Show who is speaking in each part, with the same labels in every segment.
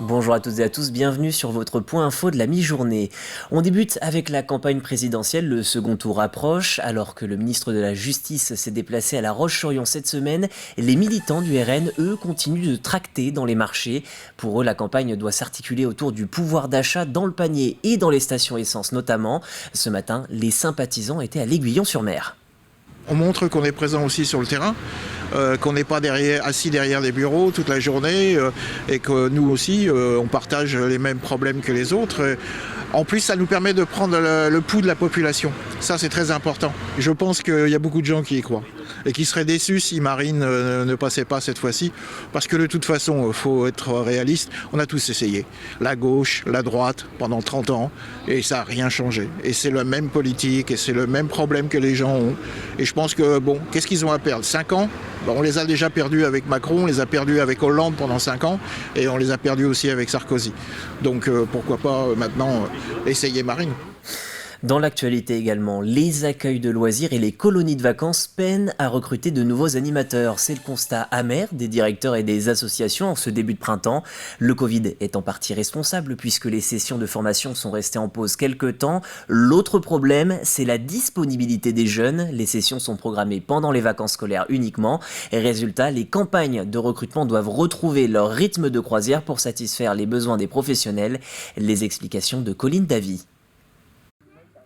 Speaker 1: Bonjour à toutes et à tous, bienvenue sur votre point info de la mi-journée. On débute avec la campagne présidentielle, le second tour approche. Alors que le ministre de la Justice s'est déplacé à La Roche-sur-Yon cette semaine, les militants du RN, eux, continuent de tracter dans les marchés. Pour eux, la campagne doit s'articuler autour du pouvoir d'achat dans le panier et dans les stations essence notamment. Ce matin, les sympathisants étaient à l'Aiguillon-sur-Mer.
Speaker 2: On montre qu'on est présent aussi sur le terrain, qu'on n'est pas assis derrière des bureaux toute la journée et que nous aussi, on partage les mêmes problèmes que les autres. En plus, ça nous permet de prendre le pouls de la population. Ça, c'est très important. Je pense qu'il y a beaucoup de gens qui y croient et qui seraient déçus si Marine ne passait pas cette fois-ci. Parce que de toute façon, il faut être réaliste, on a tous essayé. La gauche, la droite, pendant 30 ans, et ça n'a rien changé. Et c'est la même politique et c'est le même problème que les gens ont. Et je pense que, bon, qu'est-ce qu'ils ont à perdre? 5 ans? On les a déjà perdus avec Macron, on les a perdus avec Hollande pendant 5 ans, et on les a perdus aussi avec Sarkozy. Donc pourquoi pas maintenant essayer Marine.
Speaker 1: Dans l'actualité également, les accueils de loisirs et les colonies de vacances peinent à recruter de nouveaux animateurs. C'est le constat amer des directeurs et des associations en ce début de printemps. Le Covid est en partie responsable puisque les sessions de formation sont restées en pause quelques temps. L'autre problème, c'est la disponibilité des jeunes. Les sessions sont programmées pendant les vacances scolaires uniquement. Et résultat, les campagnes de recrutement doivent retrouver leur rythme de croisière pour satisfaire les besoins des professionnels. Les explications de Colline Davy.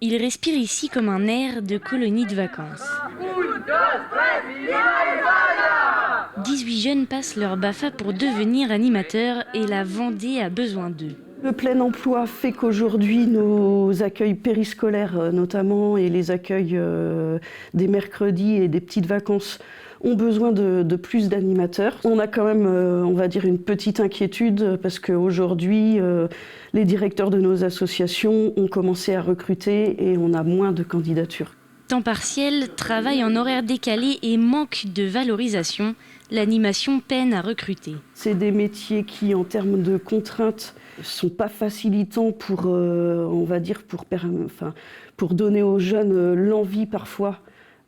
Speaker 3: Il respire ici comme un air de colonie de vacances. 18 jeunes passent leur BAFA pour devenir animateurs et la Vendée a besoin d'eux.
Speaker 4: Le plein emploi fait qu'aujourd'hui, nos accueils périscolaires notamment et les accueils des mercredis et des petites vacances ont besoin de plus d'animateurs. On a quand même, on va dire, une petite inquiétude parce qu'aujourd'hui, les directeurs de nos associations ont commencé à recruter et on a moins de candidatures.
Speaker 3: Temps partiel, travail en horaire décalé et manque de valorisation, l'animation peine à recruter.
Speaker 4: C'est des métiers qui, en termes de contraintes, sont pas facilitants pour, on va dire, pour donner aux jeunes l'envie parfois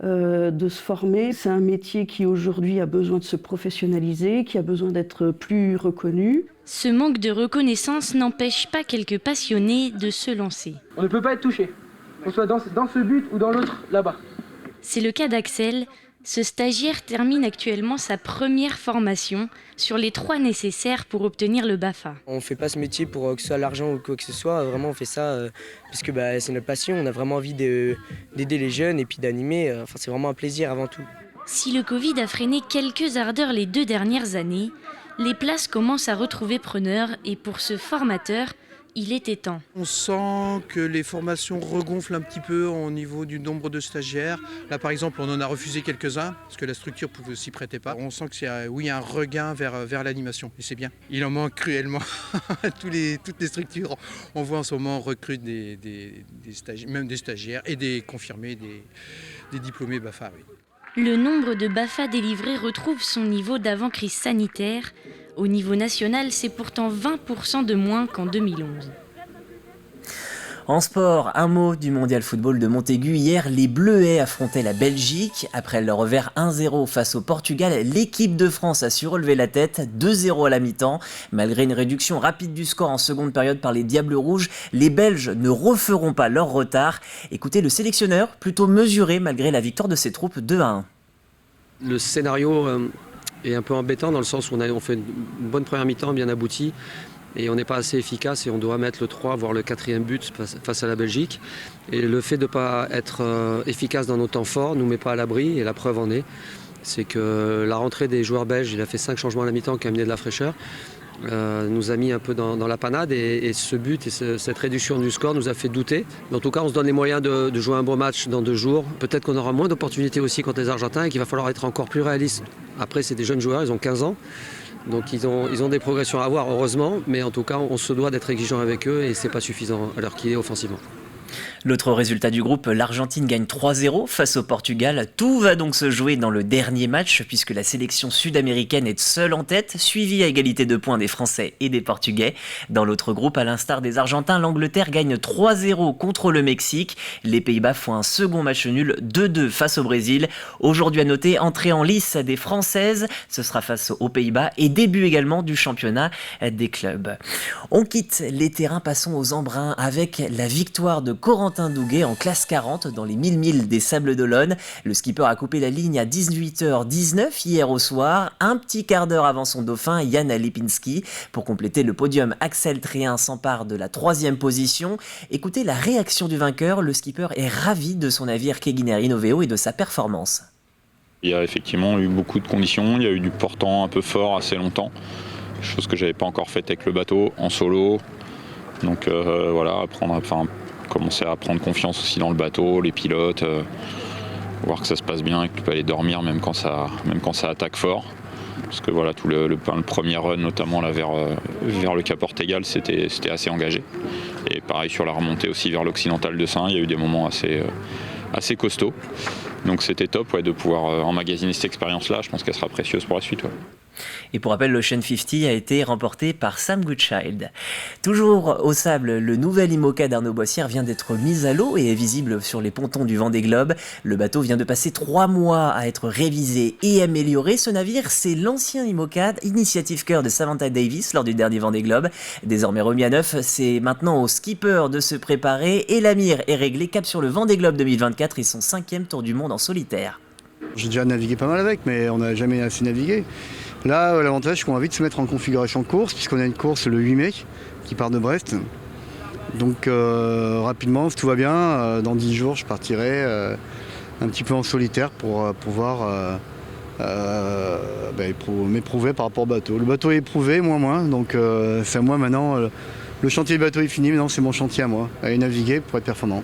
Speaker 4: de se former. C'est un métier qui aujourd'hui a besoin de se professionnaliser, qui a besoin d'être plus reconnu.
Speaker 3: Ce manque de reconnaissance n'empêche pas quelques passionnés de se lancer.
Speaker 5: On ne peut pas être touché, qu'on soit dans ce but ou dans l'autre là-bas.
Speaker 3: C'est le cas d'Axel. Ce stagiaire termine actuellement sa première formation sur les 3 nécessaires pour obtenir le BAFA.
Speaker 6: On ne fait pas ce métier pour que ce soit l'argent ou quoi que ce soit, vraiment on fait ça parce que c'est notre passion, on a vraiment envie d'aider les jeunes et puis d'animer, c'est vraiment un plaisir avant tout.
Speaker 3: Si le Covid a freiné quelques ardeurs les 2 dernières années, les places commencent à retrouver preneurs et pour ce formateur, il était temps.
Speaker 7: On sent que les formations regonflent un petit peu au niveau du nombre de stagiaires. Là par exemple on en a refusé quelques-uns parce que la structure ne s'y prêtait pas. On sent que c'est un regain vers l'animation et c'est bien. Il en manque cruellement. Toutes les structures on voit en ce moment recrutent des stagiaires, même des stagiaires et des confirmés, des diplômés BAFA. Oui.
Speaker 3: Le nombre de BAFA délivrés retrouve son niveau d'avant-crise sanitaire. Au niveau national, c'est pourtant 20% de moins qu'en 2011.
Speaker 1: En sport, un mot du mondial football de Montaigu. Hier, les Bleuets affrontaient la Belgique. Après leur revers 1-0 face au Portugal, l'équipe de France a su relever la tête, 2-0 à la mi-temps. Malgré une réduction rapide du score en seconde période par les Diables Rouges, les Belges ne referont pas leur retard. Écoutez le sélectionneur, plutôt mesuré malgré la victoire de ses troupes 2-1.
Speaker 8: Le scénario est un peu embêtant dans le sens où on fait une bonne première mi-temps bien aboutie et on n'est pas assez efficace et on doit mettre le 3 voire le 4e but face à la Belgique. Et le fait de ne pas être efficace dans nos temps forts ne nous met pas à l'abri et la preuve en est. C'est que la rentrée des joueurs belges, il a fait 5 changements à la mi-temps qui a amené de la fraîcheur. Nous a mis un peu dans la panade et ce but et cette réduction du score nous a fait douter. Mais en tout cas, on se donne les moyens de jouer un bon match dans 2 jours. Peut-être qu'on aura moins d'opportunités aussi contre les Argentins et qu'il va falloir être encore plus réaliste. Après, c'est des jeunes joueurs, ils ont 15 ans. Donc ils ont des progressions à avoir, heureusement. Mais en tout cas, on se doit d'être exigeant avec eux et ce n'est pas suffisant à l'heure qu'il est offensivement.
Speaker 1: L'autre résultat du groupe, l'Argentine gagne 3-0 face au Portugal. Tout va donc se jouer dans le dernier match puisque la sélection sud-américaine est seule en tête, suivie à égalité de points des Français et des Portugais. Dans l'autre groupe, à l'instar des Argentins, l'Angleterre gagne 3-0 contre le Mexique. Les Pays-Bas font un second match nul 2-2 face au Brésil. Aujourd'hui à noter, entrée en lice des Françaises, ce sera face aux Pays-Bas et début également du championnat des clubs. On quitte les terrains, passons aux embruns avec la victoire de Corentin Douguet en classe 40 dans les 1000 milles des Sables d'Olonne. Le skipper a coupé la ligne à 18h19 hier au soir, un petit quart d'heure avant son dauphin Jan Lipinski. Pour compléter le podium, Axel Tréhin s'empare de la 3e position. Écoutez la réaction du vainqueur, le skipper est ravi de son navire Keguiner Innoveo et de sa performance.
Speaker 9: Il y a effectivement eu beaucoup de conditions, il y a eu du portant un peu fort assez longtemps, chose que j'avais pas encore faite avec le bateau, en solo. Donc voilà, commencer à prendre confiance aussi dans le bateau, les pilotes, voir que ça se passe bien et que tu peux aller dormir même quand ça attaque fort. Parce que voilà, tout le premier run, notamment là, vers le Cap Ortegal, c'était assez engagé. Et pareil sur la remontée aussi vers l'occidental de Saint, il y a eu des moments assez costauds. Donc c'était top de pouvoir emmagasiner cette expérience-là, je pense qu'elle sera précieuse pour la suite. Ouais.
Speaker 1: Et pour rappel, l'Ocean 50 a été remporté par Sam Goodchild. Toujours au sable, le nouvel IMOCA d'Arnaud Boissière vient d'être mis à l'eau et est visible sur les pontons du Vendée Globe. Le bateau vient de passer 3 mois à être révisé et amélioré. Ce navire, c'est l'ancien IMOCA, Initiative Cœur de Samantha Davis lors du dernier Vendée Globe. Désormais remis à neuf, c'est maintenant au skipper de se préparer et la mire est réglée. Cap sur le Vendée Globe 2024 et son 5e tour du monde en solitaire.
Speaker 10: J'ai déjà navigué pas mal avec, mais on n'a jamais assez navigué. Là, l'avantage, c'est qu'on va vite se mettre en configuration course, puisqu'on a une course le 8 mai qui part de Brest. Donc rapidement, si tout va bien, dans 10 jours, je partirai un petit peu en solitaire pour pouvoir m'éprouver par rapport au bateau. Le bateau est éprouvé, moins, donc c'est à moi maintenant. Le chantier du bateau est fini, maintenant c'est mon chantier à moi, aller naviguer pour être performant.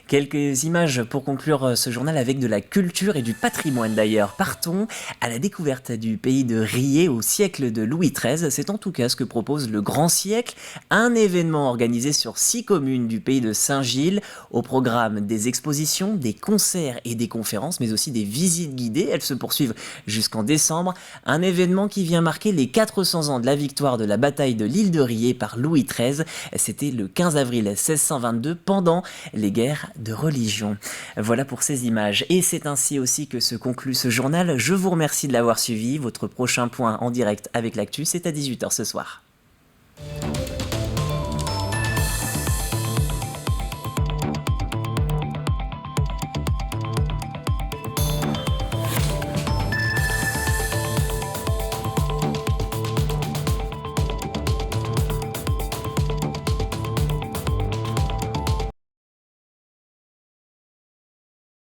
Speaker 1: Quelques images pour conclure ce journal avec de la culture et du patrimoine d'ailleurs. Partons à la découverte du pays de Riez au siècle de Louis XIII. C'est en tout cas ce que propose le Grand Siècle, un événement organisé sur 6 communes du pays de Saint-Gilles. Au programme des expositions, des concerts et des conférences, mais aussi des visites guidées. Elles se poursuivent jusqu'en décembre. Un événement qui vient marquer les 400 ans de la victoire de la bataille de l'île de Riez par Louis XIII. C'était le 15 avril 1622 pendant les guerres de religion. Voilà pour ces images. Et c'est ainsi aussi que se conclut ce journal. Je vous remercie de l'avoir suivi. Votre prochain point en direct avec l'actu, c'est à 18h ce soir.